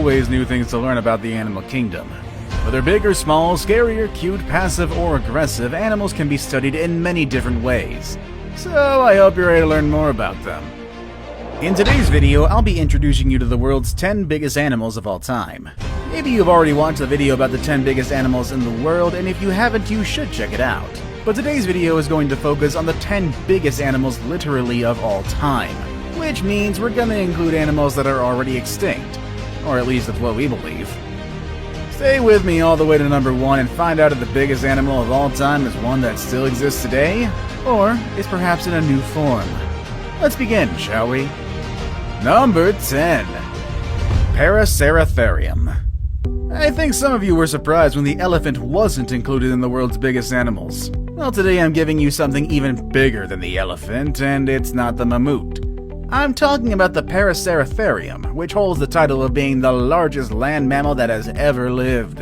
always new things to learn about the animal kingdom. Whether big or small, scary or cute, passive or aggressive, animals can be studied in many different ways. So I hope you're ready to learn more about them. In today's video, I'll be introducing you to the world's 10 biggest animals of all time. Maybe you've already watched the video about the 10 biggest animals in the world, and if you haven't, you should check it out. But today's video is going to focus on the 10 biggest animals literally of all time, which means we're gonna include animals that are already extinct, or at least that's what we believe. Stay with me all the way to number 1 and find out if the biggest animal of all time is one that still exists today, or is perhaps in a new form. Let's begin, shall we? Number 10. Paraceratherium. I think some of you were surprised when the elephant wasn't included in the world's biggest animals. Well, today I'm giving you something even bigger than the elephant, and it's not the mammoth. I'm talking about the Paraceratherium, which holds the title of being the largest land mammal that has ever lived.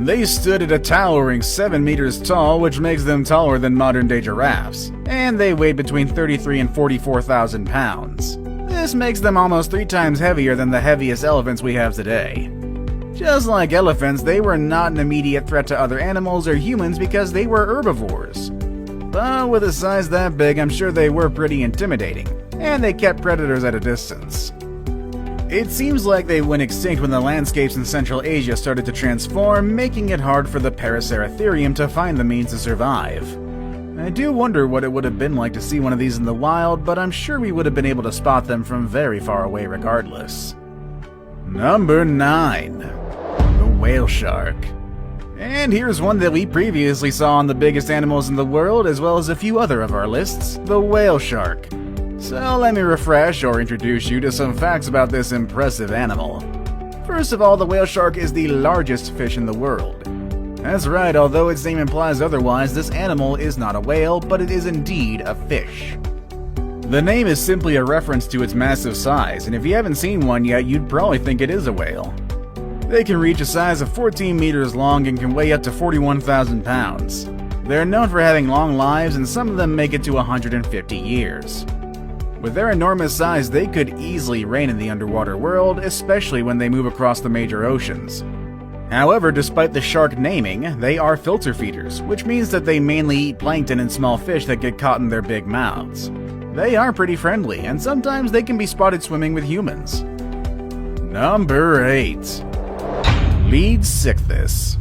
They stood at a towering 7 meters tall, which makes them taller than modern-day giraffes, and they weighed between 33 and 44,000 pounds. This makes them almost 3 times heavier than the heaviest elephants we have today. Just like elephants, they were not an immediate threat to other animals or humans because they were herbivores. But with a size that big, I'm sure they were pretty intimidating, and they kept predators at a distance. It seems like they went extinct when the landscapes in Central Asia started to transform, making it hard for the Paraceratherium to find the means to survive. I do wonder what it would have been like to see one of these in the wild, but I'm sure we would have been able to spot them from very far away regardless. Number 9. The whale shark. And here's one that we previously saw on the biggest animals in the world, as well as a few other of our lists, the whale shark. So let me refresh or introduce you to some facts about this impressive animal. First of all, the whale shark is the largest fish in the world. That's right, although its name implies otherwise, this animal is not a whale, but it is indeed a fish. The name is simply a reference to its massive size, and if you haven't seen one yet, you'd probably think it is a whale. They can reach a size of 14 meters long and can weigh up to 41,000 pounds. They're known for having long lives, and some of them make it to 150 years. With their enormous size, they could easily reign in the underwater world, especially when they move across the major oceans. However, despite the shark naming, they are filter feeders, which means that they mainly eat plankton and small fish that get caught in their big mouths. They are pretty friendly, and sometimes they can be spotted swimming with humans. Number 8. Leadsichthys.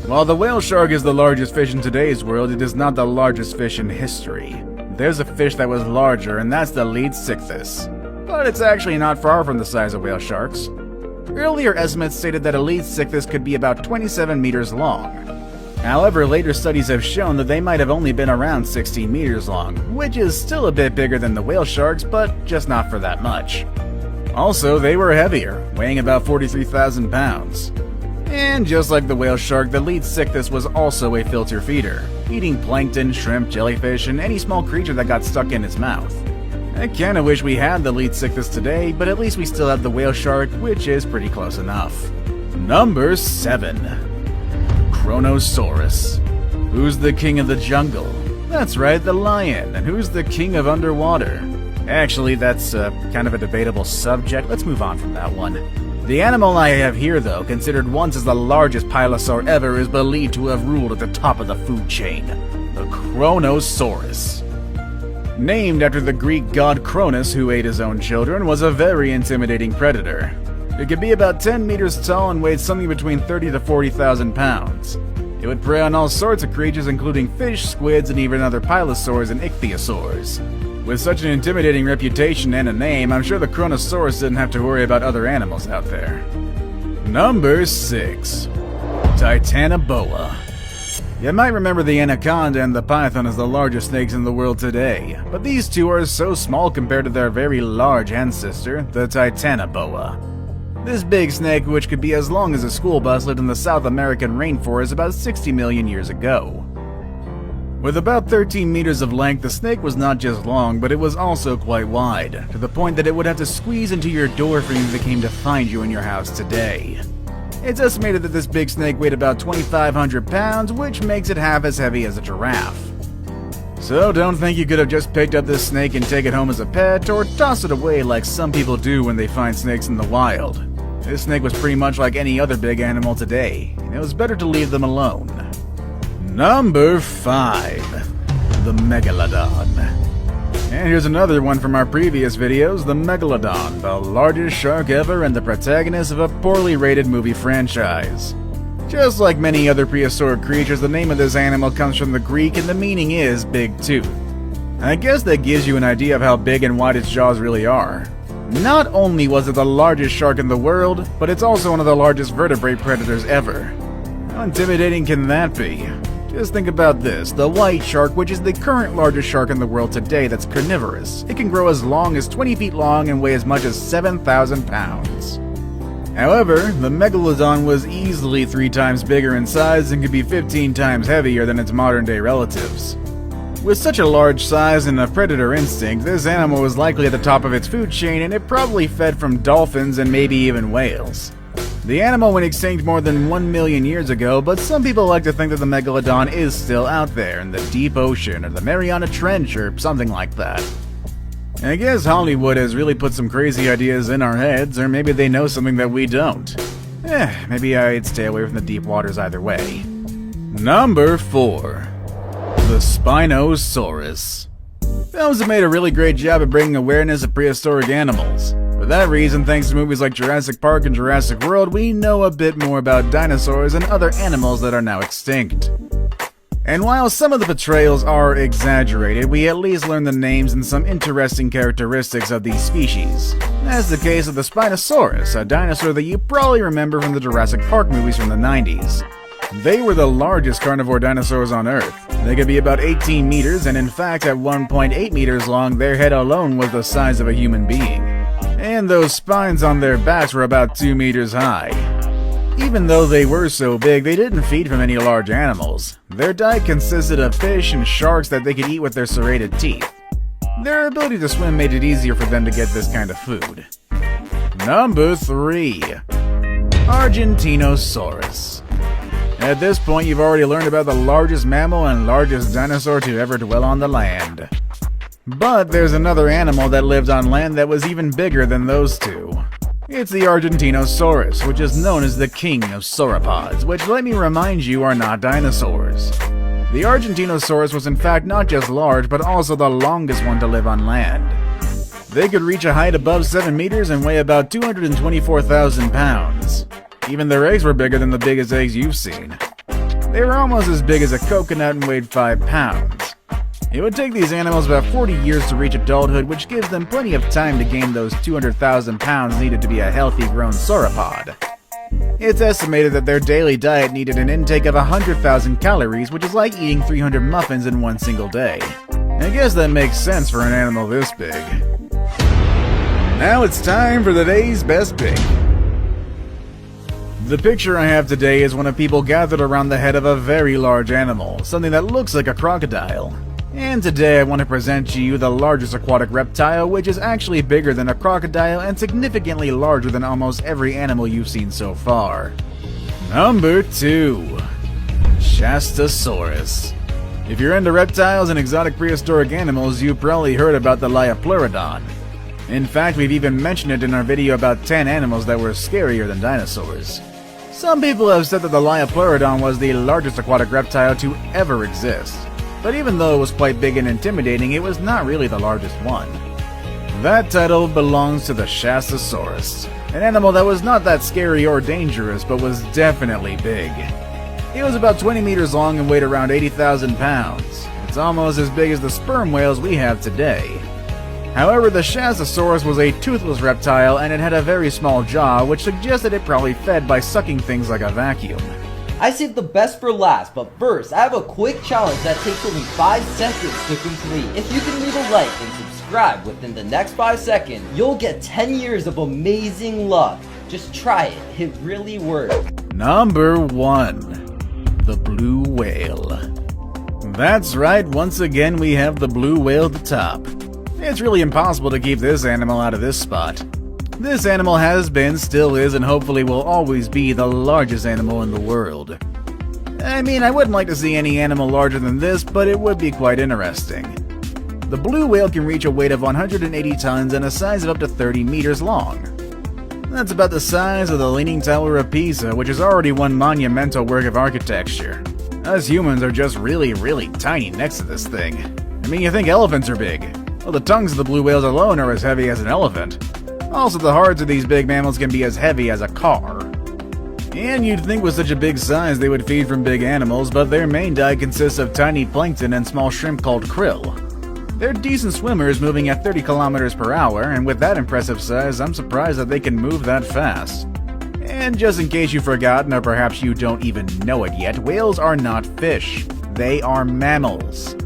While the whale shark is the largest fish in today's world, it is not the largest fish in history. There's a fish that was larger, and that's the Leadsichthys. But it's actually not far from the size of whale sharks. Earlier estimates stated that a Leadsichthys could be about 27 meters long. However, later studies have shown that they might have only been around 16 meters long, which is still a bit bigger than the whale sharks, but just not for that much. Also, they were heavier, weighing about 43,000 pounds. And just like the whale shark, the Leadsichthys was also a filter feeder, eating plankton, shrimp, jellyfish, and any small creature that got stuck in its mouth. I kinda wish we had the Leadsichthys today, but at least we still have the whale shark, which is pretty close enough. Number 7. Kronosaurus. Who's the king of the jungle? That's right, the lion. And who's the king of underwater? Actually, that's kind of a debatable subject. Let's move on from that one. The animal I have here, though, considered once as the largest pilosaur ever, is believed to have ruled at the top of the food chain. The Kronosaurus. Named after the Greek god Cronus, who ate his own children, was a very intimidating predator. It could be about 10 meters tall and weighed something between 30 to 40,000 pounds. It would prey on all sorts of creatures, including fish, squids, and even other pilosaurs and ichthyosaurs. With such an intimidating reputation and a name, I'm sure the Kronosaurus didn't have to worry about other animals out there. Number 6. Titanoboa. You might remember the anaconda and the python as the largest snakes in the world today, but these two are so small compared to their very large ancestor, the Titanoboa. This big snake, which could be as long as a school bus, lived in the South American rainforest about 60 million years ago. With about 13 meters of length, the snake was not just long, but it was also quite wide, to the point that it would have to squeeze into your door frame if it came to find you in your house today. It's estimated that this big snake weighed about 2,500 pounds, which makes it half as heavy as a giraffe. So don't think you could have just picked up this snake and take it home as a pet, or toss it away like some people do when they find snakes in the wild. This snake was pretty much like any other big animal today, and it was better to leave them alone. Number 5. The Megalodon. And here's another one from our previous videos, the Megalodon, the largest shark ever and the protagonist of a poorly rated movie franchise. Just like many other prehistoric creatures, the name of this animal comes from the Greek and the meaning is big tooth. I guess that gives you an idea of how big and wide its jaws really are. Not only was it the largest shark in the world, but it's also one of the largest vertebrate predators ever. How intimidating can that be? Just think about this, the white shark, which is the current largest shark in the world today that's carnivorous. It can grow as long as 20 feet long and weigh as much as 7,000 pounds. However, the Megalodon was easily 3 times bigger in size and could be 15 times heavier than its modern-day relatives. With such a large size and a predator instinct, this animal was likely at the top of its food chain and it probably fed from dolphins and maybe even whales. The animal went extinct more than 1 million years ago, but some people like to think that the Megalodon is still out there in the deep ocean or the Mariana Trench or something like that. I guess Hollywood has really put some crazy ideas in our heads, or maybe they know something that we don't. Maybe I'd stay away from the deep waters either way. Number 4. The Spinosaurus. Films have made a really great job of bringing awareness of prehistoric animals. For that reason, thanks to movies like Jurassic Park and Jurassic World, we know a bit more about dinosaurs and other animals that are now extinct. And while some of the portrayals are exaggerated, we at least learn the names and some interesting characteristics of these species. That's the case of the Spinosaurus, a dinosaur that you probably remember from the Jurassic Park movies from the 90s. They were the largest carnivore dinosaurs on Earth. They could be about 18 meters, and in fact at 1.8 meters long, their head alone was the size of a human being. And those spines on their backs were about 2 meters high. Even though they were so big, they didn't feed from any large animals. Their diet consisted of fish and sharks that they could eat with their serrated teeth. Their ability to swim made it easier for them to get this kind of food. Number 3. Argentinosaurus. At this point, you've already learned about the largest mammal and largest dinosaur to ever dwell on the land. But there's another animal that lived on land that was even bigger than those two. It's the Argentinosaurus, which is known as the king of sauropods, which, let me remind you, are not dinosaurs. The Argentinosaurus was in fact not just large, but also the longest one to live on land. They could reach a height above 7 meters and weigh about 224,000 pounds. Even their eggs were bigger than the biggest eggs you've seen. They were almost as big as a coconut and weighed 5 pounds. It would take these animals about 40 years to reach adulthood, which gives them plenty of time to gain those 200,000 pounds needed to be a healthy grown sauropod. It's estimated that their daily diet needed an intake of 100,000 calories, which is like eating 300 muffins in one single day. I guess that makes sense for an animal this big. Now it's time for the day's best pick. The picture I have today is one of people gathered around the head of a very large animal, something that looks like a crocodile. And today I want to present to you the largest aquatic reptile, which is actually bigger than a crocodile and significantly larger than almost every animal you've seen so far. Number 2. Shastasaurus. If you're into reptiles and exotic prehistoric animals, you've probably heard about the Liapleurodon. In fact, we've even mentioned it in our video about 10 animals that were scarier than dinosaurs. Some people have said that the Liapleurodon was the largest aquatic reptile to ever exist. But even though it was quite big and intimidating, it was not really the largest one. That title belongs to the Shastasaurus, an animal that was not that scary or dangerous, but was definitely big. It was about 20 meters long and weighed around 80,000 pounds. It's almost as big as the sperm whales we have today. However, the Shastasaurus was a toothless reptile and it had a very small jaw, which suggested it probably fed by sucking things like a vacuum. I saved the best for last, but first, I have a quick challenge that takes only 5 seconds to complete. If you can leave a like and subscribe within the next 5 seconds, you'll get 10 years of amazing luck. Just try it, it really works. Number 1. The blue whale. That's right, once again we have the blue whale at the top. It's really impossible to keep this animal out of this spot. This animal has been, still is, and hopefully will always be the largest animal in the world. I mean, I wouldn't like to see any animal larger than this, but it would be quite interesting. The blue whale can reach a weight of 180 tons and a size of up to 30 meters long. That's about the size of the Leaning Tower of Pisa, which is already one monumental work of architecture. Us humans are just really, really tiny next to this thing. I mean, you think elephants are big. Well, the tongues of the blue whales alone are as heavy as an elephant. Also, the hearts of these big mammals can be as heavy as a car. And you'd think with such a big size they would feed from big animals, but their main diet consists of tiny plankton and small shrimp called krill. They're decent swimmers, moving at 30 kilometers per hour, and with that impressive size, I'm surprised that they can move that fast. And just in case you've forgotten, or perhaps you don't even know it yet, whales are not fish. They are mammals.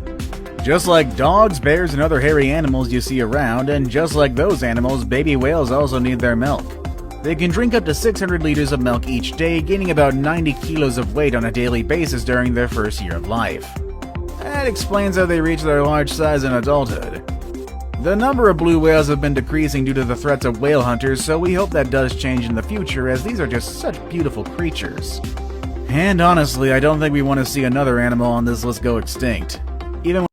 Just like dogs, bears, and other hairy animals you see around, and just like those animals, baby whales also need their milk. They can drink up to 600 liters of milk each day, gaining about 90 kilos of weight on a daily basis during their first year of life. That explains how they reach their large size in adulthood. The number of blue whales have been decreasing due to the threats of whale hunters, so we hope that does change in the future, as these are just such beautiful creatures. And honestly, I don't think we want to see another animal on this list go extinct. Even